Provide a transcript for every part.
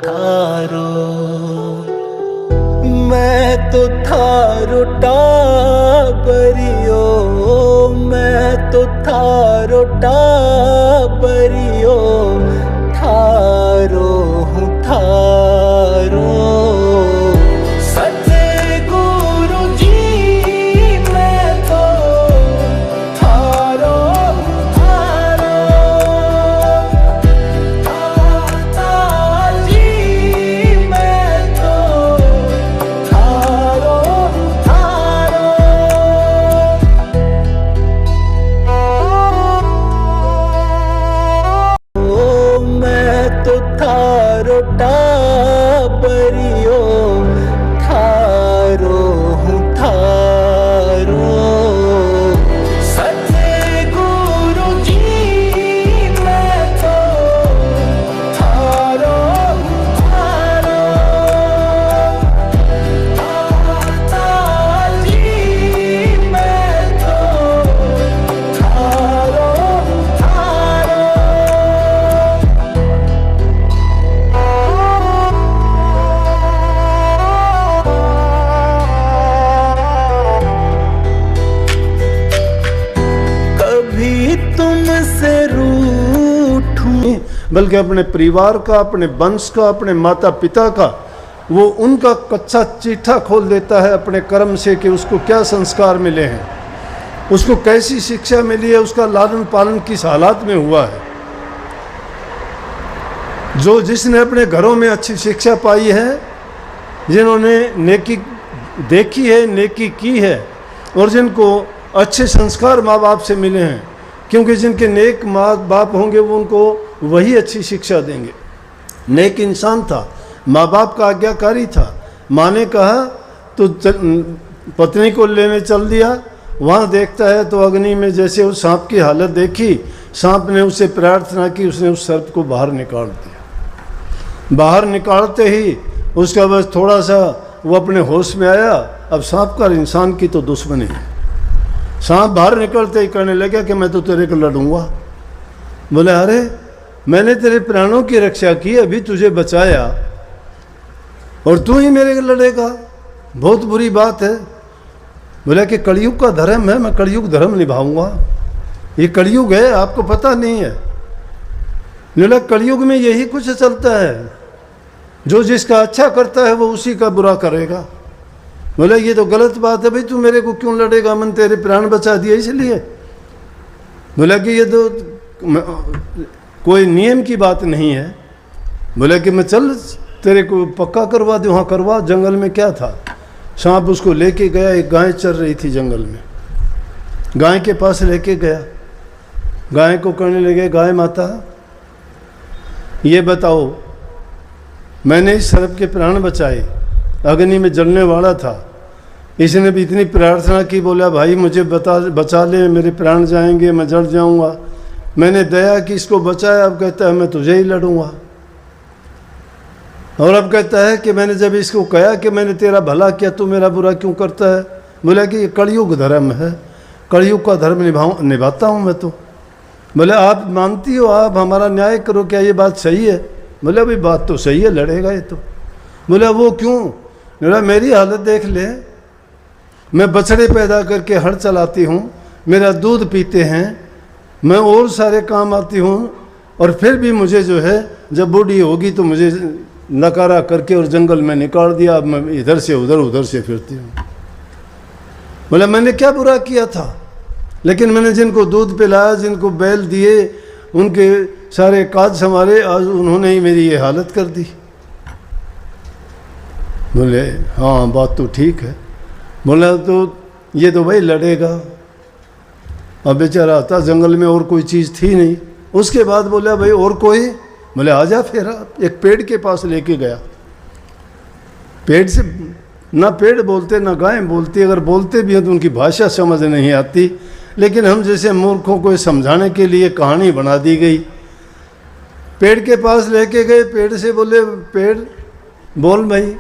थारो, मैं तो थारो टाबरियो, मैं तो थारो टाबरियो, थारो हूँ थारो। सतगुरु जी मैं तो थारो हूँ थारो, दाता जी मैं तो थारो हूँ थारो। ओ मैं तो थारो टाबरियो, थारो हूँ थारो। सतगुरु जी मैं तो थारो हूँ थारो, दाता जी मैं तो थारो हूँ थारो। कभी तुमसे रूठूं, बल्कि अपने परिवार का, अपने वंश का, अपने माता पिता का, वो उनका कच्चा चिट्ठा खोल देता है अपने कर्म से कि उसको क्या संस्कार मिले हैं, उसको कैसी शिक्षा मिली है, उसका लालन पालन किस हालात में हुआ है। जो जिसने अपने घरों में अच्छी शिक्षा पाई है, जिन्होंने नेकी देखी है, नेकी की है, और जिनको अच्छे संस्कार माँ बाप से मिले हैं, क्योंकि जिनके नेक माँ बाप होंगे वो उनको वही अच्छी शिक्षा देंगे। नेक इंसान था, माँ बाप का आज्ञाकारी था, माँ ने कहा तो पत्नी को लेने चल दिया। वहाँ देखता है तो अग्नि में जैसे उस सांप की हालत देखी, सांप ने उससे प्रार्थना की, उसने उस सर्प को बाहर निकाल दिया। बाहर निकालते ही उसका बस थोड़ा सा वो अपने होश में आया। अब सांप का इंसान की तो दुश्मनी है। सांप बाहर निकलते ही कहने लगा कि मैं तो तेरे को लड़ूंगा। बोले अरे मैंने तेरे प्राणों की रक्षा की, अभी तुझे बचाया और तू ही मेरे को लड़ेगा, बहुत बुरी बात है। बोला कि कलयुग का धर्म है, मैं कलयुग धर्म निभाऊंगा। ये कलयुग है, आपको पता नहीं है। बोला कलयुग में यही कुछ चलता है, जो जिसका अच्छा करता है वो उसी का बुरा करेगा। बोला ये तो गलत बात है भाई, तू मेरे को क्यों लड़ेगा, मैंने तेरे प्राण बचा दिए इसलिए। बोला कि ये तो कोई नियम की बात नहीं है। बोला कि मैं चल तेरे को पक्का करवा दूँ। हाँ करवा। जंगल में क्या था, सांप उसको लेके गया, एक गाय चल रही थी जंगल में, गाय के पास लेके गया। गाय को कहने लगे गाय माता ये बताओ, मैंने इस सर्प के प्राण बचाए, अग्नि में जलने वाला था, इसने भी इतनी प्रार्थना की। बोला भाई मुझे बचा ले, मेरे प्राण जाएंगे, मैं जल जाऊंगा। मैंने दया की, इसको बचाया। अब कहता है मैं तुझे ही लड़ूंगा। और अब कहता है कि मैंने जब इसको कहा कि मैंने तेरा भला किया, तू मेरा बुरा क्यों करता है। बोला कि ये कलयुग धर्म है, कलयुग का धर्म निभाता हूँ मैं तो। बोले आप मानती हो, आप हमारा न्याय करो, क्या ये बात सही है। बोले भाई बात तो सही है, लड़ेगा ये तो। बोला वो क्यों। बोला मेरी हालत देख ले, मैं बछड़े पैदा करके हड़ चलाती हूँ, मेरा दूध पीते हैं, मैं और सारे काम आती हूँ, और फिर भी मुझे जो है जब बूढ़ी होगी तो मुझे नकारा करके और जंगल में निकाल दिया। अब मैं इधर से उधर, उधर से फिरती हूँ। बोला मैंने क्या बुरा किया था, लेकिन मैंने जिनको दूध पिलाया, जिनको बैल दिए, उनके सारे काज संभाले, आज उन्होंने ही मेरी ये हालत कर दी। बोले हाँ बात तो ठीक है। बोला तो ये तो भाई लड़ेगा। अब बेचारा था जंगल में, और कोई चीज़ थी नहीं। उसके बाद बोला भाई और कोई। बोले आ जा फिर। एक पेड़ के पास लेके गया। पेड़ से ना पेड़ बोलते ना गाय बोलती, अगर बोलते भी हैं तो उनकी भाषा समझ नहीं आती, लेकिन हम जैसे मूर्खों को समझाने के लिए कहानी बना दी गई। पेड़ के पास लेके गए, पेड़ से बोले पेड़ बोल भाई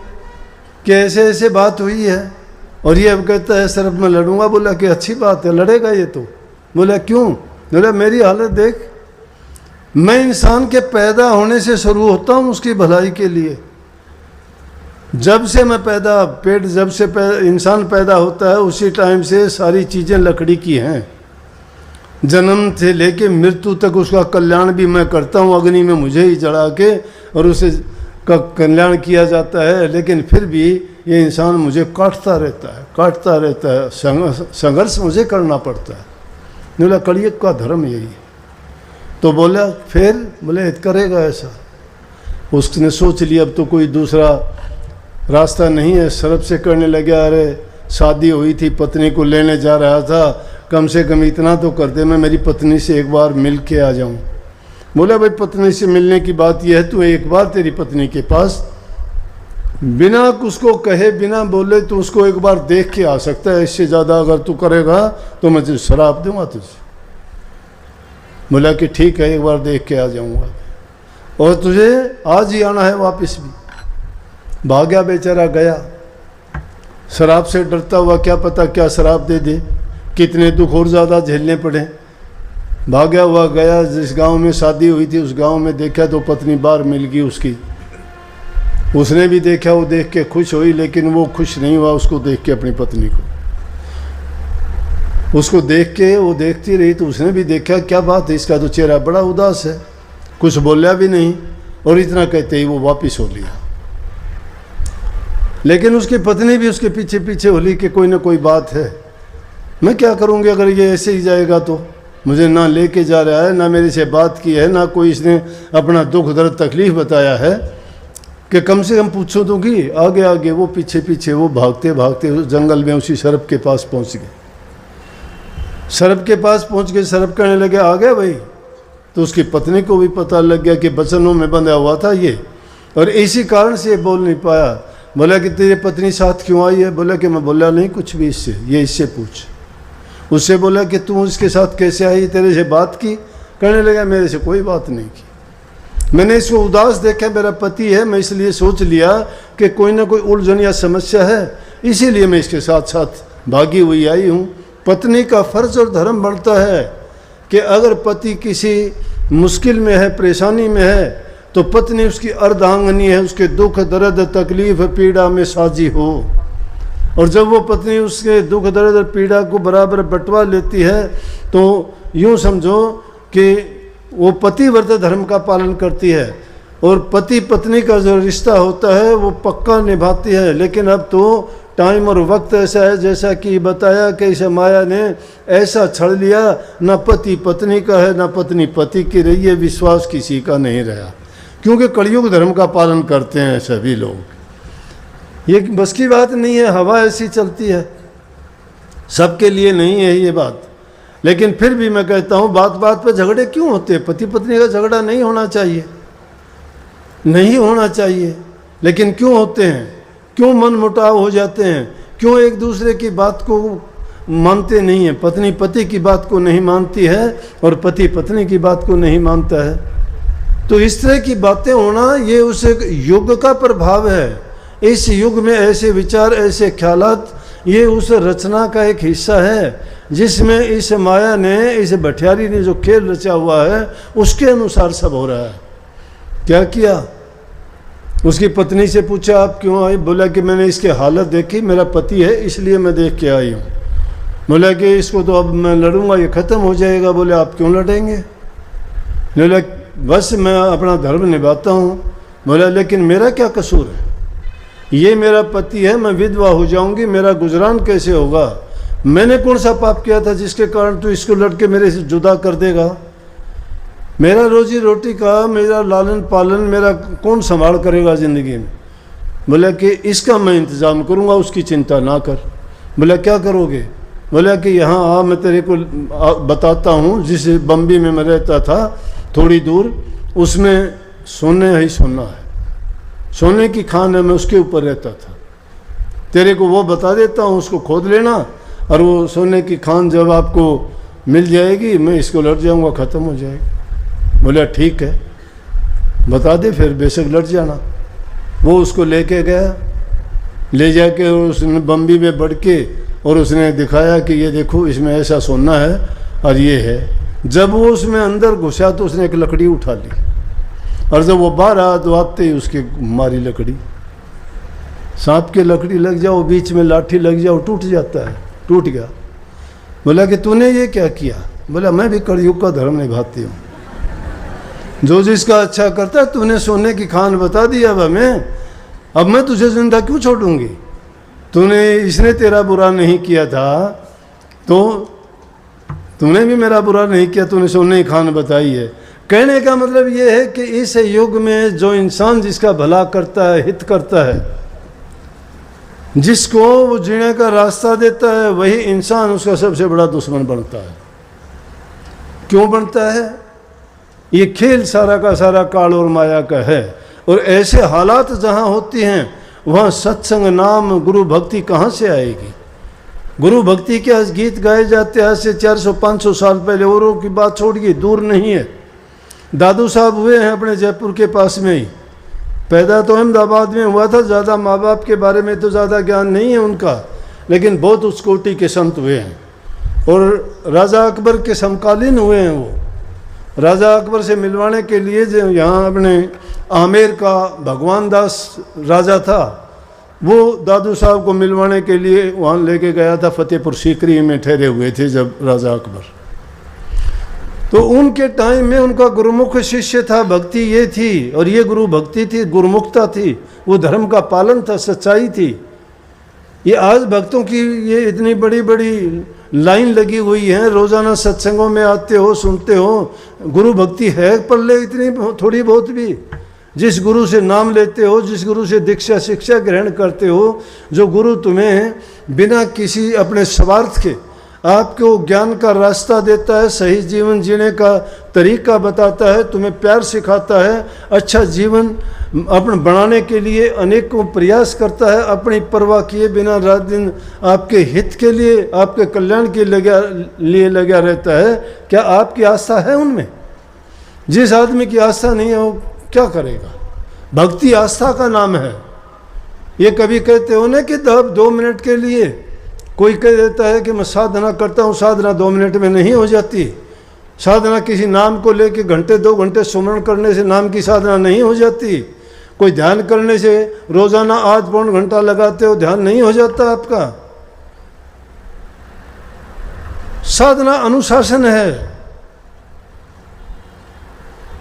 कि ऐसे ऐसे बात हुई है, और ये अब कहता है सर अब मैं लड़ूंगा। बोला कि अच्छी बात है, लड़ेगा ये तो। बोला क्यों। बोला मेरी हालत देख, मैं इंसान के पैदा होने से शुरू होता हूँ उसकी भलाई के लिए। जब से मैं जब से इंसान पैदा होता है उसी टाइम से सारी चीज़ें लकड़ी की हैं। जन्म से लेके मृत्यु तक उसका कल्याण भी मैं करता हूँ, अग्नि में मुझे ही जला के और उसे का कल्याण किया जाता है। लेकिन फिर भी ये इंसान मुझे काटता रहता है, संघर्ष मुझे करना पड़ता है। बोला कलयुग का धर्म यही है। तो बोला फिर बोले करेगा ऐसा। उसने सोच लिया अब तो कोई दूसरा रास्ता नहीं है, सरब से करने लगे। अरे शादी हुई थी, पत्नी को लेने जा रहा था, कम से कम इतना तो कर दे मैं मेरी पत्नी से एक बार मिल के आ जाऊं। बोला भाई पत्नी से मिलने की बात यह है, तू एक बार तेरी पत्नी के पास बिना उसको कहे बिना बोले तो उसको एक बार देख के आ सकता है। इससे ज़्यादा अगर तू करेगा तो मैं तुझे शराब दूंगा तुझे। बोला कि ठीक है एक बार देख के आ जाऊंगा और तुझे आज ही आना है वापस भी। भाग्या बेचारा गया, शराब से डरता हुआ, क्या पता क्या शराब दे दे, कितने दुख और ज़्यादा झेलने पड़े। भाग्या हुआ गया, जिस गांव में शादी हुई थी उस गांव में देखा तो पत्नी बाहर मिल गई उसकी। उसने भी देखा, वो देख के खुश हुई, लेकिन वो खुश नहीं हुआ उसको देख के, अपनी पत्नी को। उसको देख के वो देखती रही तो उसने भी देखा क्या बात है, इसका तो चेहरा बड़ा उदास है, कुछ बोला भी नहीं। और इतना कहते ही वो वापिस हो लिया। लेकिन उसकी पत्नी भी उसके पीछे पीछे होली कि कोई ना कोई बात है, मैं क्या करूँगी अगर ये ऐसे ही जाएगा तो। मुझे ना लेके जा रहा है, ना मेरे से बात की है, ना कोई इसने अपना दुख दर्द तकलीफ बताया है कि कम से कम पूछो तो कि। आगे आगे वो पीछे पीछे वो भागते भागते उस जंगल में उसी सरब के पास पहुंच गए। सरब के पास पहुंच के सरब कहने लगे आ गया भाई। तो उसकी पत्नी को भी पता लग गया कि बचनों में बंधा हुआ था ये, और इसी कारण से ये बोल नहीं पाया। बोला कि तेरी पत्नी साथ क्यों आई है? बोला कि मैं बोला नहीं कुछ भी इससे, ये इससे पूछ। उससे बोला कि तू इसके साथ कैसे आई, तेरे से बात की? कहने लगा मेरे से कोई बात नहीं की, मैंने इसको उदास देखा, मेरा पति है, मैं इसलिए सोच लिया कि कोई ना कोई उलझन या समस्या है, इसीलिए मैं इसके साथ साथ भागी हुई आई हूँ। पत्नी का फर्ज और धर्म बनता है कि अगर पति किसी मुश्किल में है, परेशानी में है, तो पत्नी उसकी अर्धांगनी है, उसके दुख दर्द तकलीफ पीड़ा में साझी हो। और जब वो पत्नी उसके दुख दर्द और पीड़ा को बराबर बंटवा लेती है तो यूँ समझो कि वो पतिव्रत धर्म का पालन करती है और पति पत्नी का जो रिश्ता होता है वो पक्का निभाती है। लेकिन अब तो टाइम और वक्त ऐसा है, जैसा कि बताया कि इस माया ने ऐसा छड़ लिया, ना पति पत्नी का है ना पत्नी पति की रही है, विश्वास किसी का नहीं रहा, क्योंकि कलयुग धर्म का पालन करते हैं सभी लोग। ये बस की बात नहीं है, हवा ऐसी चलती है, सबके लिए नहीं है ये बात। लेकिन फिर भी मैं कहता हूँ बात बात पर झगड़े क्यों होते हैं? पति पत्नी का झगड़ा नहीं होना चाहिए, नहीं होना चाहिए, लेकिन क्यों होते हैं? क्यों मन मुटाव हो जाते हैं? क्यों एक दूसरे की बात को मानते नहीं हैं? पत्नी पति की बात को नहीं मानती है और पति पत्नी की बात को नहीं मानता है। तो इस तरह की बातें होना ये उस युग का प्रभाव है। इस युग में ऐसे विचार, ऐसे ख्यालात, ये उस रचना का एक हिस्सा है जिसमें इस माया ने, इस भठियारी ने जो खेल रचा हुआ है उसके अनुसार सब हो रहा है। क्या किया? उसकी पत्नी से पूछा आप क्यों आई? बोला कि मैंने इसकी हालत देखी, मेरा पति है इसलिए मैं देख के आई हूँ। बोला कि इसको तो अब मैं लड़ूंगा, ये ख़त्म हो जाएगा। बोले आप क्यों लड़ेंगे? बोला बस मैं अपना धर्म निभाता हूँ। बोला लेकिन मेरा क्या कसूर है? ये मेरा पति है, मैं विधवा हो जाऊंगी, मेरा गुजरान कैसे होगा? मैंने कौन सा पाप किया था जिसके कारण तू इसको लड़के मेरे से जुदा कर देगा? मेरा रोजी रोटी का, मेरा लालन पालन मेरा कौन संभाल करेगा ज़िंदगी में? बोला कि इसका मैं इंतज़ाम करूँगा, उसकी चिंता ना कर। बोला क्या करोगे? बोला कि यहाँ आ, मैं तेरे को बताता हूँ, जिस बम्बई में मैं रहता था थोड़ी दूर, उसमें सोने ही सोना है, सोने की खान है, मैं उसके ऊपर रहता था, तेरे को वो बता देता हूँ, उसको खोद लेना और वो सोने की खान जब आपको मिल जाएगी मैं इसको लड़ जाऊँगा, ख़त्म हो जाएगी। बोला ठीक है बता दे, फिर बेशक लड़ जाना। वो उसको लेके गया, ले जाके उसने बम्बई में बढ़ के और उसने दिखाया कि ये देखो इसमें ऐसा सोना है और ये है। जब वो उसमें अंदर घुसा तो उसने एक लकड़ी उठा ली, और जब वो बाहर आया तो आते ही उसके मारी लकड़ी। सांप के लकड़ी लग जाओ, बीच में लाठी लग जाओ, टूट जाता है, टूट गया। बोला कि तूने ये क्या किया? बोला मैं भी कलयुग का धर्म निभाती हूँ, जो जिसका अच्छा करता है। तूने सोने की खान बता दी अब हमें, अब मैं तुझे जिंदा क्यों छोड़ूंगी? तूने, इसने तेरा बुरा नहीं किया था तो तूने भी मेरा बुरा नहीं किया, तूने सोने की खान बताई है। कहने का मतलब ये है कि इस युग में जो इंसान जिसका भला करता है, हित करता है, जिसको वो जीने का रास्ता देता है, वही इंसान उसका सबसे बड़ा दुश्मन बनता है। क्यों बनता है? ये खेल सारा का सारा काल और माया का है। और ऐसे हालात जहाँ होती हैं वहाँ सत्संग, नाम, गुरु भक्ति कहाँ से आएगी? गुरु भक्ति के गीत गाए जाते हैं आज से 400-500 साल पहले, औरों की बात छोड़िए, दूर नहीं है। दादू साहब हुए हैं अपने जयपुर के पास में ही, पैदा तो अहमदाबाद में हुआ था, ज़्यादा माँ बाप के बारे में तो ज़्यादा ज्ञान नहीं है उनका, लेकिन बहुत उस कोटि के संत हुए हैं। और राजा अकबर के समकालीन हुए हैं वो। राजा अकबर से मिलवाने के लिए जो यहाँ अपने आमेर का भगवान दास राजा था, वो दादू साहब को मिलवाने के लिए वहाँ लेके गया था। फतेहपुर सीकरी में ठहरे हुए थे जब राजा अकबर, तो उनके टाइम में उनका गुरुमुख शिष्य था। भक्ति ये थी, और ये गुरु भक्ति थी, गुरुमुखता थी, वो धर्म का पालन था, सच्चाई थी। ये आज भक्तों की ये इतनी बड़ी बड़ी लाइन लगी हुई है, रोजाना सत्संगों में आते हो, सुनते हो, गुरु भक्ति है पल्ले इतनी थोड़ी बहुत भी? जिस गुरु से नाम लेते हो, जिस गुरु से दीक्षा शिक्षा ग्रहण करते हो, जो गुरु तुम्हें बिना किसी अपने स्वार्थ के आपको ज्ञान का रास्ता देता है, सही जीवन जीने का तरीका बताता है, तुम्हें प्यार सिखाता है, अच्छा जीवन अपने बनाने के लिए अनेकों प्रयास करता है, अपनी परवाह किए बिना रात दिन आपके हित के लिए, आपके कल्याण के लिए लगा रहता है। क्या आपकी आस्था है उनमें? जिस आदमी की आस्था नहीं है वो क्या करेगा? भक्ति आस्था का नाम है। ये कभी कहते हो ना कि 2 मिनट के लिए, कोई कह देता है कि मैं साधना करता हूँ, साधना 2 मिनट में नहीं हो जाती। साधना किसी नाम को लेके घंटे 2 घंटे सुमरण करने से नाम की साधना नहीं हो जाती। कोई ध्यान करने से रोजाना आध पौन घंटा लगाते हो, ध्यान नहीं हो जाता आपका। साधना अनुशासन है,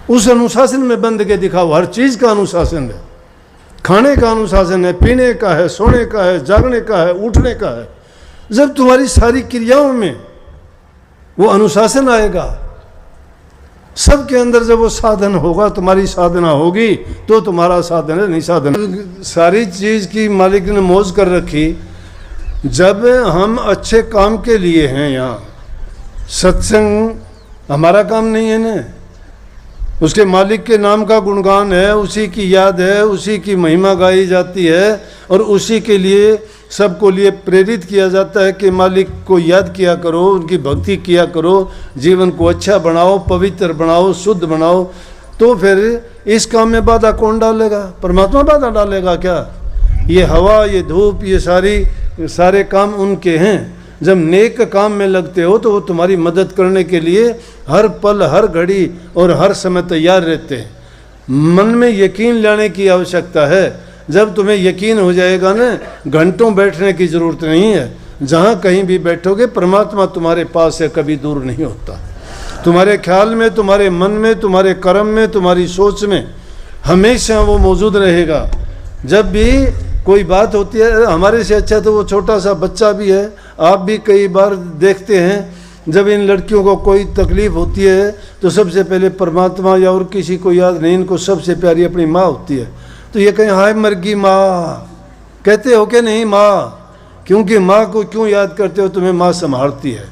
उस अनुशासन में बंद के दिखाओ। हर चीज का अनुशासन है, खाने का अनुशासन है, पीने का है, सोने का है, जागने का है, उठने का है। जब तुम्हारी सारी क्रियाओं में वो अनुशासन आएगा, सबके अंदर जब वो साधन होगा, तुम्हारी साधना होगी, तो तुम्हारा साधन है, नहीं साधन। सारी चीज की मालिक ने मौज कर रखी। जब हम अच्छे काम के लिए हैं यहाँ, सत्संग हमारा काम नहीं है ना, उसके मालिक के नाम का गुणगान है, उसी की याद है, उसी की महिमा गाई जाती है, और उसी के लिए सबको लिए प्रेरित किया जाता है कि मालिक को याद किया करो, उनकी भक्ति किया करो, जीवन को अच्छा बनाओ, पवित्र बनाओ, शुद्ध बनाओ। तो फिर इस काम में बाधा कौन डालेगा? परमात्मा बाधा डालेगा क्या? ये हवा, ये धूप, ये सारे काम उनके हैं। जब नेक काम में लगते हो तो वो तुम्हारी मदद करने के लिए हर पल, हर घड़ी और हर समय तैयार रहते हैं। मन में यकीन लाने की आवश्यकता है। जब तुम्हें यकीन हो जाएगा ना, घंटों बैठने की ज़रूरत नहीं है। जहाँ कहीं भी बैठोगे परमात्मा तुम्हारे पास है, कभी दूर नहीं होता। तुम्हारे ख्याल में, तुम्हारे मन में, तुम्हारे कर्म में, तुम्हारी सोच में हमेशा वो मौजूद रहेगा। जब भी कोई बात होती है, हमारे से अच्छा तो वो छोटा सा बच्चा भी है। आप भी कई बार देखते हैं, जब इन लड़कियों को कोई तकलीफ़ होती है तो सबसे पहले परमात्मा या और किसी को याद नहीं, इनको सबसे प्यारी अपनी माँ होती है। तो ये कहीं हाय मरगी माँ कहते हो कि नहीं? माँ, क्योंकि माँ को क्यों याद करते हो? तुम्हें माँ संभालती है,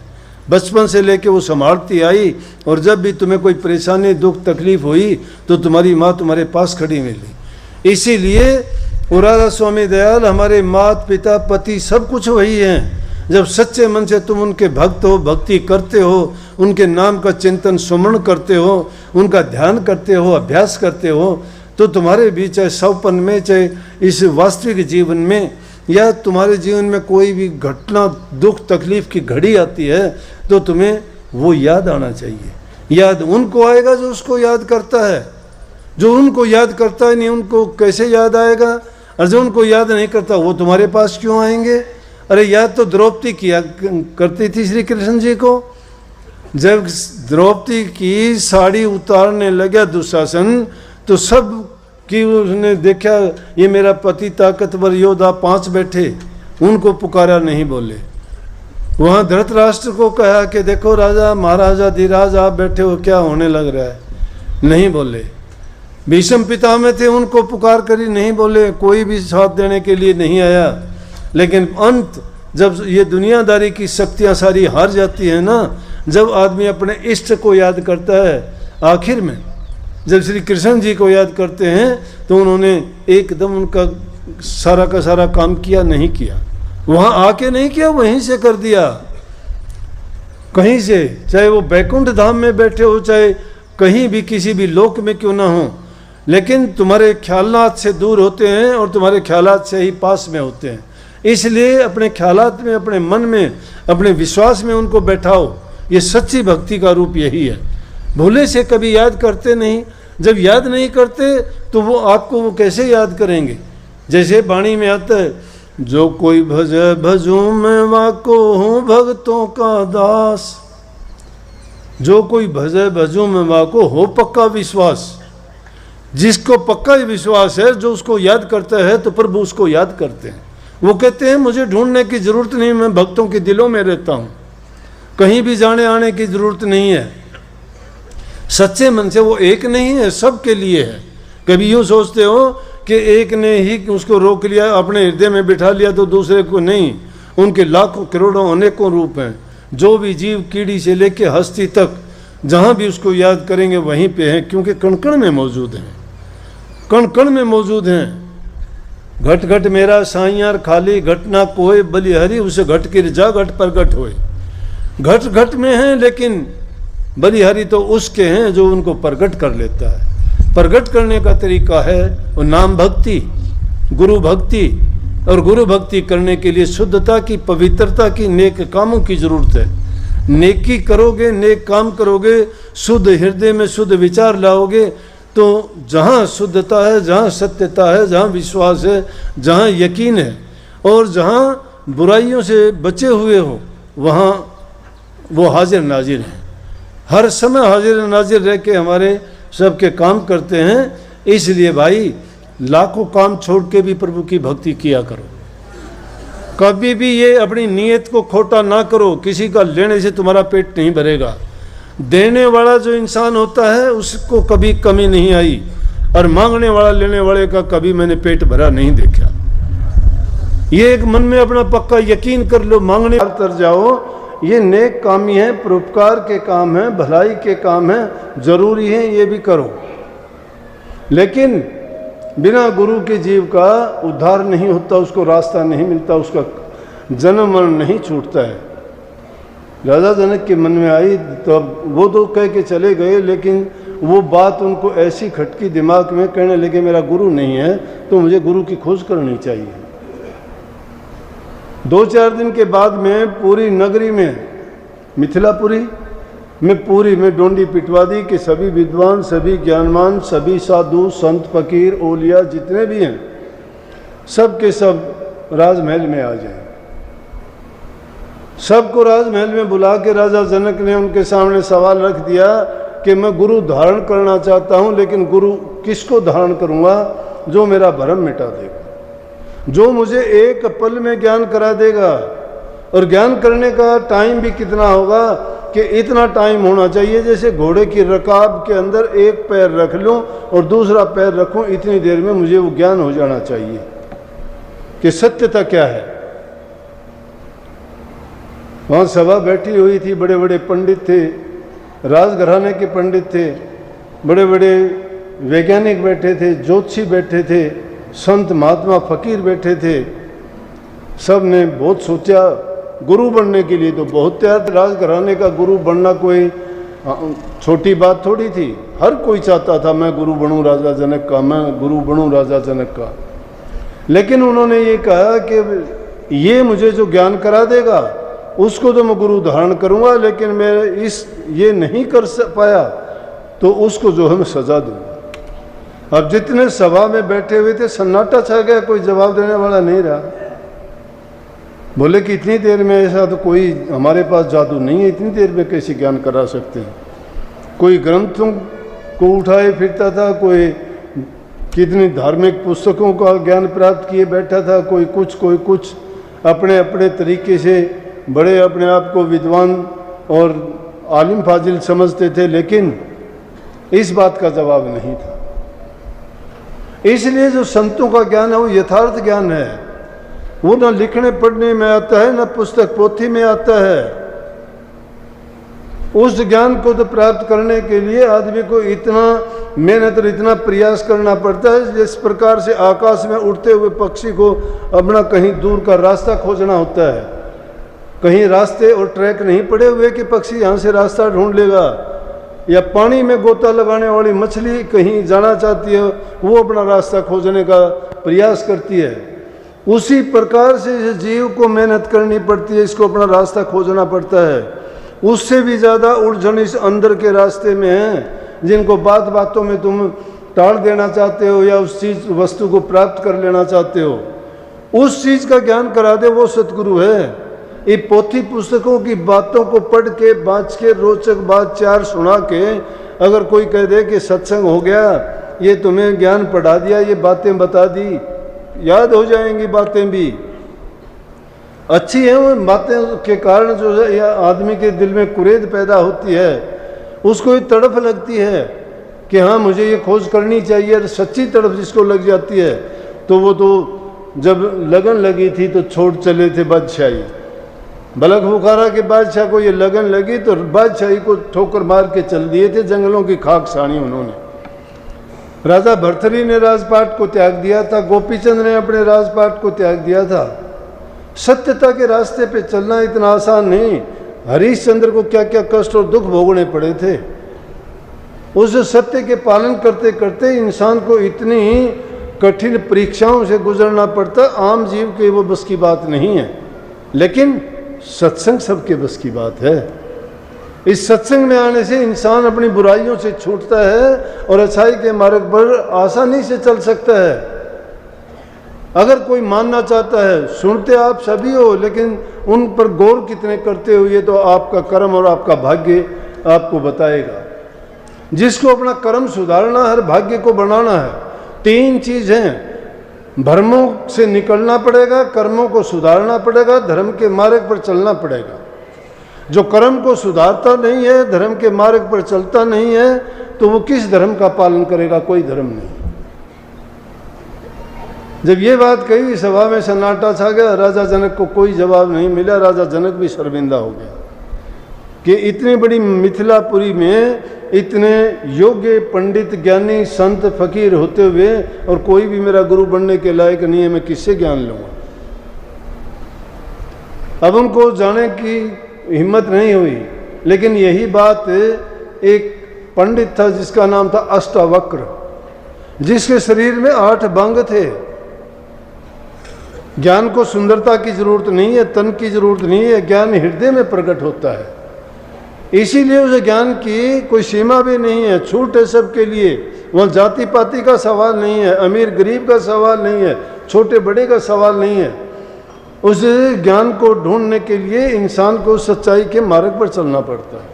बचपन से लेके वो संभालती आई, और जब भी तुम्हें कोई परेशानी, दुख, तकलीफ हुई तो तुम्हारी माँ तुम्हारे पास खड़ी मिली। इसीलिए राधा स्वामी दयाल हमारे माता पिता, पति, सब कुछ वही हैं। जब सच्चे मन से तुम उनके भक्त हो, भक्ति करते हो, उनके नाम का चिंतन सुमरण करते हो, उनका ध्यान करते हो, अभ्यास करते हो, तो तुम्हारे भी चाहे सौपन में, चाहे इस वास्तविक जीवन में, या तुम्हारे जीवन में कोई भी घटना, दुख, तकलीफ की घड़ी आती है तो तुम्हें वो याद आना चाहिए। याद उनको आएगा जो उसको याद करता है, जो उनको याद करता है नहीं उनको कैसे याद आएगा, और जो उनको याद नहीं करता वो तुम्हारे पास क्यों आएंगे। अरे याद तो द्रौपदी किया करती थी श्री कृष्ण जी को। जब द्रौपदी की साड़ी उतारने लगा दुशासन तो सब कि उसने देखा ये मेरा पति ताकतवर योद्धा 5 बैठे, उनको पुकारा नहीं बोले। वहाँ धृतराष्ट्र को कहा कि देखो राजा महाराजा धीराज आप बैठे हो, क्या होने लग रहा है, नहीं बोले। भीष्म पितामह थे, उनको पुकार करी, नहीं बोले, कोई भी साथ देने के लिए नहीं आया। लेकिन अंत जब ये दुनियादारी की शक्तियाँ सारी हार जाती है ना, जब आदमी अपने इष्ट को याद करता है, आखिर में जब श्री कृष्ण जी को याद करते हैं तो उन्होंने एकदम उनका सारा का सारा काम किया, नहीं किया, वहाँ आके नहीं किया, वहीं से कर दिया, कहीं से, चाहे वो बैकुंठ धाम में बैठे हो, चाहे कहीं भी किसी भी लोक में क्यों ना हो, लेकिन तुम्हारे ख्यालात से दूर होते हैं और तुम्हारे ख्यालात से ही पास में होते हैं। इसलिए अपने ख्यालात में, अपने मन में, अपने विश्वास में उनको बैठाओ। ये सच्ची भक्ति का रूप यही है। भूले से कभी याद करते नहीं, जब याद नहीं करते तो वो आपको वो कैसे याद करेंगे। जैसे वाणी में आता है, जो कोई भज भजूं मैं वाको हूँ भक्तों का दास। जो कोई भज भजूं मैं वाको, हो पक्का विश्वास। जिसको पक्का विश्वास है, जो उसको याद करता है तो प्रभु उसको याद करते हैं। वो कहते हैं मुझे ढूंढने की जरूरत नहीं, मैं भक्तों के दिलों में रहता हूँ, कहीं भी जाने आने की जरूरत नहीं है। सच्चे मन से वो एक नहीं है, सबके लिए है। कभी यूँ सोचते हो कि एक ने ही उसको रोक लिया, अपने हृदय में बिठा लिया तो दूसरे को नहीं। उनके लाखों करोड़ों अनेकों रूप हैं। जो भी जीव कीड़ी से लेके हस्ती तक जहाँ भी उसको याद करेंगे वहीं पे हैं, क्योंकि कण कण में मौजूद हैं, कण कण में मौजूद हैं। घट घट मेरा साइयार खाली, घट ना कोय बलिहरी, उसे घट की जा घट प्रगट होए। घट घट में हैं, लेकिन बलिहरी तो उसके हैं जो उनको प्रगट कर लेता है। प्रगट करने का तरीका है वो नाम भक्ति, गुरु भक्ति। और गुरु भक्ति करने के लिए शुद्धता की, पवित्रता की, नेक कामों की जरूरत है। नेकी करोगे, नेक काम करोगे, शुद्ध हृदय में शुद्ध विचार लाओगे, तो जहाँ शुद्धता है, जहाँ सत्यता है, जहाँ विश्वास है, जहाँ यकीन है, और जहाँ बुराइयों से बचे हुए हो, वहाँ वो हाजिर नाजिर हैं। हर समय हाजिर नाजिर रह के हमारे सबके काम करते हैं। इसलिए भाई लाखों काम छोड़ के भी प्रभु की भक्ति किया करो। कभी भी ये अपनी नीयत को खोटा ना करो। किसी का लेने से तुम्हारा पेट नहीं भरेगा। देने वाला जो इंसान होता है उसको कभी कमी नहीं आई, और मांगने वाला लेने वाले का कभी मैंने पेट भरा नहीं देखा। ये एक मन में अपना पक्का यकीन कर लो। मांगने तर जाओ, ये नेक कामी है, परोपकार के काम है, भलाई के काम है, जरूरी है, ये भी करो। लेकिन बिना गुरु के जीव का उद्धार नहीं होता, उसको रास्ता नहीं मिलता, उसका जन्म मरण नहीं छूटता है। राजा जनक के मन में आई तो अब वो तो कह के चले गए, लेकिन वो बात उनको ऐसी खटकी दिमाग में, कहने लगे मेरा गुरु नहीं है तो मुझे गुरु की खोज करनी चाहिए। 2-4 दिन के बाद में पूरी नगरी में, मिथिलापुरी में डोंडी पिटवा दी कि सभी विद्वान, सभी ज्ञानवान, सभी साधु, संत, फकीर, ओलिया जितने भी हैं, सब के सब राजमहल में आ जाएं। सबको राजमहल में बुला के राजा जनक ने उनके सामने सवाल रख दिया कि मैं गुरु धारण करना चाहता हूँ, लेकिन गुरु किसको धारण करूँगा? जो मेरा भरम मिटा देगा, जो मुझे एक पल में ज्ञान करा देगा। और ज्ञान करने का टाइम भी कितना होगा कि इतना टाइम होना चाहिए जैसे घोड़े की रकाब के अंदर एक पैर रख लूँ और दूसरा पैर रखूँ, इतनी देर में मुझे वो ज्ञान हो जाना चाहिए कि सत्यता क्या है। वहाँ सभा बैठी हुई थी, बड़े बड़े पंडित थे, राजघराने के पंडित थे, बड़े बड़े वैज्ञानिक बैठे थे, ज्योतिषी बैठे थे, संत महात्मा फकीर बैठे थे। सब ने बहुत सोचा, गुरु बनने के लिए तो बहुत तैयार थे। राजघराने का गुरु बनना कोई छोटी बात थोड़ी थी। हर कोई चाहता था मैं गुरु बनूं राजा जनक का, मैं गुरु बनूं राजा जनक का। लेकिन उन्होंने ये कहा कि ये मुझे जो ज्ञान करा देगा उसको तो मैं गुरु धारण करूँगा, लेकिन मैं ये नहीं कर पाया तो उसको जो है मैं सजा दूंगा। अब जितने सभा में बैठे हुए थे सन्नाटा छा गया, कोई जवाब देने वाला नहीं रहा। बोले कि इतनी देर में ऐसा तो कोई हमारे पास जादू नहीं है, इतनी देर में कैसे ज्ञान करा सकते हैं। कोई ग्रंथों को उठाए फिरता था, कोई कितनी धार्मिक पुस्तकों का ज्ञान प्राप्त किए बैठा था, कोई कुछ अपने अपने तरीके से बड़े अपने आप को विद्वान और आलिम फाजिल समझते थे, लेकिन इस बात का जवाब नहीं था। इसलिए जो संतों का ज्ञान है वो यथार्थ ज्ञान है, वो न लिखने पढ़ने में आता है न पुस्तक पोथी में आता है। उस ज्ञान को तो प्राप्त करने के लिए आदमी को इतना मेहनत और इतना प्रयास करना पड़ता है, जिस प्रकार से आकाश में उड़ते हुए पक्षी को अपना कहीं दूर का रास्ता खोजना होता है। कहीं रास्ते और ट्रैक नहीं पड़े हुए कि पक्षी यहाँ से रास्ता ढूंढ लेगा, या पानी में गोता लगाने वाली मछली कहीं जाना चाहती है, वो अपना रास्ता खोजने का प्रयास करती है। उसी प्रकार से जीव को मेहनत करनी पड़ती है, इसको अपना रास्ता खोजना पड़ता है। उससे भी ज़्यादा उलझन इस अंदर के रास्ते में है, जिनको बातों में तुम टाल देना चाहते हो या उस चीज़ वस्तु को प्राप्त कर लेना चाहते हो। उस चीज़ का ज्ञान करा दे वो सतगुरु है। ये पोथी पुस्तकों की बातों को पढ़ के बाँच के रोचक बात चार सुना के अगर कोई कह दे कि सत्संग हो गया, ये तुम्हें ज्ञान पढ़ा दिया, ये बातें बता दी, याद हो जाएंगी बातें भी अच्छी हैं, उन बातें के कारण जो है आदमी के दिल में कुरेद पैदा होती है, उसको ये तड़फ लगती है कि हाँ मुझे ये खोज करनी चाहिए। और सच्ची तड़फ जिसको लग जाती है तो वो तो जब लगन लगी थी तो छोड़ चले थे बादशाही। बलख बुखारा के बादशाह को ये लगन लगी तो बादशाही को ठोकर मार के चल दिए थे, जंगलों की खाक सानी उन्होंने। राजा भर्तरी ने राजपाट को त्याग दिया था, गोपीचंद ने अपने राजपाट को त्याग दिया था। सत्यता के रास्ते पे चलना इतना आसान नहीं। हरिश्चंद्र को क्या क्या कष्ट और दुख भोगने पड़े थे। उस सत्य के पालन करते करते इंसान को इतनी कठिन परीक्षाओं से गुजरना पड़ता, आम जीव के वो बस की बात नहीं है। लेकिन सत्संग सबके बस की बात है। इस सत्संग में आने से इंसान अपनी बुराइयों से छूटता है और अच्छाई के मार्ग पर आसानी से चल सकता है। अगर कोई मानना चाहता है, सुनते आप सभी हो, लेकिन उन पर गौर कितने करते हो ये तो आपका कर्म और आपका भाग्य आपको बताएगा। जिसको अपना कर्म सुधारना है, भाग्य को बनाना है, तीन चीज हैं। भ्रमों से निकलना पड़ेगा, कर्मों को सुधारना पड़ेगा, धर्म के मार्ग पर चलना पड़ेगा। जो कर्म को सुधारता नहीं है, धर्म के मार्ग पर चलता नहीं है, तो वो किस धर्म का पालन करेगा? कोई धर्म नहीं। जब ये बात कही सभा में सन्नाटा छा गया। राजा जनक को कोई जवाब नहीं मिला। राजा जनक भी शर्मिंदा हो गया कि इतनी बड़ी मिथिलापुरी में इतने योग्य पंडित ज्ञानी संत फकीर होते हुए और कोई भी मेरा गुरु बनने के लायक नहीं है, मैं किससे ज्ञान लूँगा। अब उनको जाने की हिम्मत नहीं हुई। लेकिन यही बात एक पंडित था जिसका नाम था अष्टावक्र, जिसके शरीर में 8 भंग थे। ज्ञान को सुंदरता की जरूरत नहीं है, तन की जरूरत नहीं है, ज्ञान हृदय में प्रकट होता है। इसीलिए उस ज्ञान की कोई सीमा भी नहीं है, छूट है सबके लिए। वहाँ जाति पाति का सवाल नहीं है, अमीर गरीब का सवाल नहीं है, छोटे बड़े का सवाल नहीं है। उस ज्ञान को ढूंढने के लिए इंसान को सच्चाई के मार्ग पर चलना पड़ता है।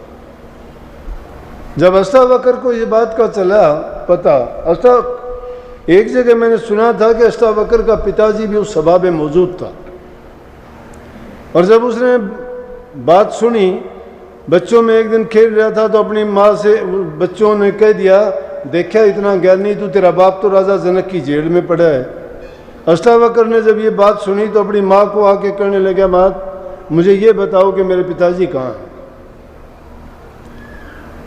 जब अष्टावक्र को ये बात का चला पता, एक जगह मैंने सुना था कि अष्टावक्र का पिताजी भी उस सभा में मौजूद था। और जब उसने बात सुनी, बच्चों में एक दिन खेल रहा था तो अपनी माँ से बच्चों ने कह दिया, देखा इतना ज्ञानी तू, तेरा बाप तो राजा जनक की जेल में पड़ा है। अष्टावक्र ने जब ये बात सुनी तो अपनी माँ को आके कहने लगा, माँ मुझे ये बताओ कि मेरे पिताजी कहाँ हैं।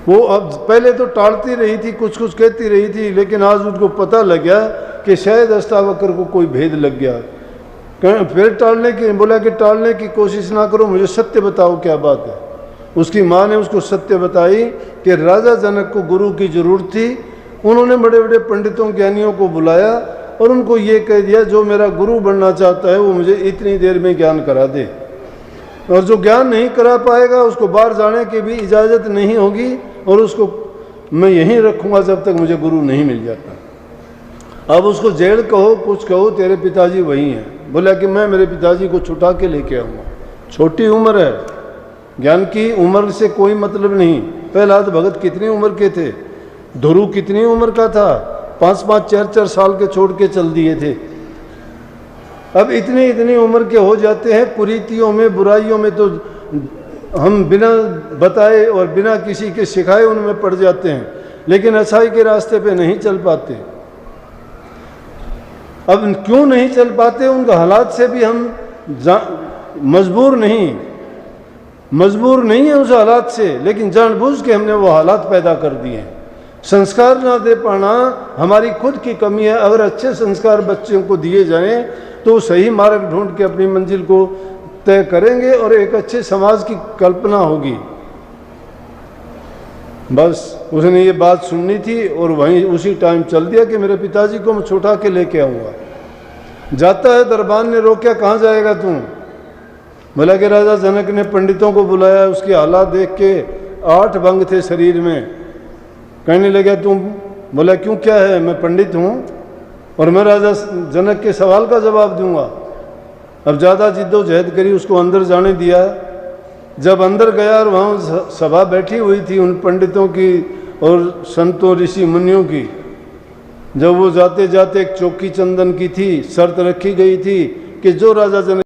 वो अब पहले तो टालती रही थी, कुछ कुछ कहती रही थी, लेकिन आज उनको पता लग गया कि शायद अष्टावक्र को कोई भेद लग गया। फिर टालने की कोशिश ना करो, मुझे सत्य बताओ क्या बात है। उसकी माँ ने उसको सत्य बताई कि राजा जनक को गुरु की जरूरत थी। उन्होंने बड़े बड़े पंडितों ज्ञानियों को बुलाया और उनको ये कह दिया, जो मेरा गुरु बनना चाहता है वो मुझे इतनी देर में ज्ञान करा दे। और जो ज्ञान नहीं करा पाएगा उसको बाहर जाने की भी इजाज़त नहीं होगी, और उसको मैं यहीं रखूँगा जब तक मुझे गुरु नहीं मिल जाता। अब उसको जेल कहो, कुछ कहो, तेरे पिताजी वही हैं। बोला कि मैं मेरे पिताजी को छुटा के लेके आऊँगा। छोटी उम्र है, ज्ञान की उम्र से कोई मतलब नहीं। प्रहलाद भगत कितनी उम्र के थे, ध्रुव कितनी उम्र का था, 5-5, 4-4 साल के छोड़ के चल दिए थे। अब इतनी उम्र के हो जाते हैं, कुरीतियों में, बुराइयों में तो हम बिना बताए और बिना किसी के सिखाए उनमें पड़ जाते हैं, लेकिन अच्छाई के रास्ते पे नहीं चल पाते। अब क्यों नहीं चल पाते? उनका हालात से भी हम मजबूर नहीं है उस हालात से, लेकिन जानबूझ के हमने वो हालात पैदा कर दिए हैं। संस्कार ना दे पाना हमारी खुद की कमी है। अगर अच्छे संस्कार बच्चों को दिए जाएं तो सही मार्ग ढूंढ के अपनी मंजिल को तय करेंगे और एक अच्छे समाज की कल्पना होगी। बस उसने ये बात सुननी थी और वहीं उसी टाइम चल दिया कि मेरे पिताजी को मैं छुटा के लेके आऊँगा। जाता है, दरबान ने रोका, कहाँ जाएगा तू? बोला कि राजा जनक ने पंडितों को बुलाया, उसकी हालात देख के 8 भंग थे शरीर में। कहने लगा तुम, बोला क्यों, क्या है? मैं पंडित हूँ और मैं राजा जनक के सवाल का जवाब दूंगा। अब ज़्यादा जिद्दोजहद करी, उसको अंदर जाने दिया। जब अंदर गया और वहाँ सभा बैठी हुई थी उन पंडितों की और संतों ऋषि मुनियों की, जब वो जाते जाते एक चौकी चंदन की थी, शर्त रखी गई थी कि जो राजा जनक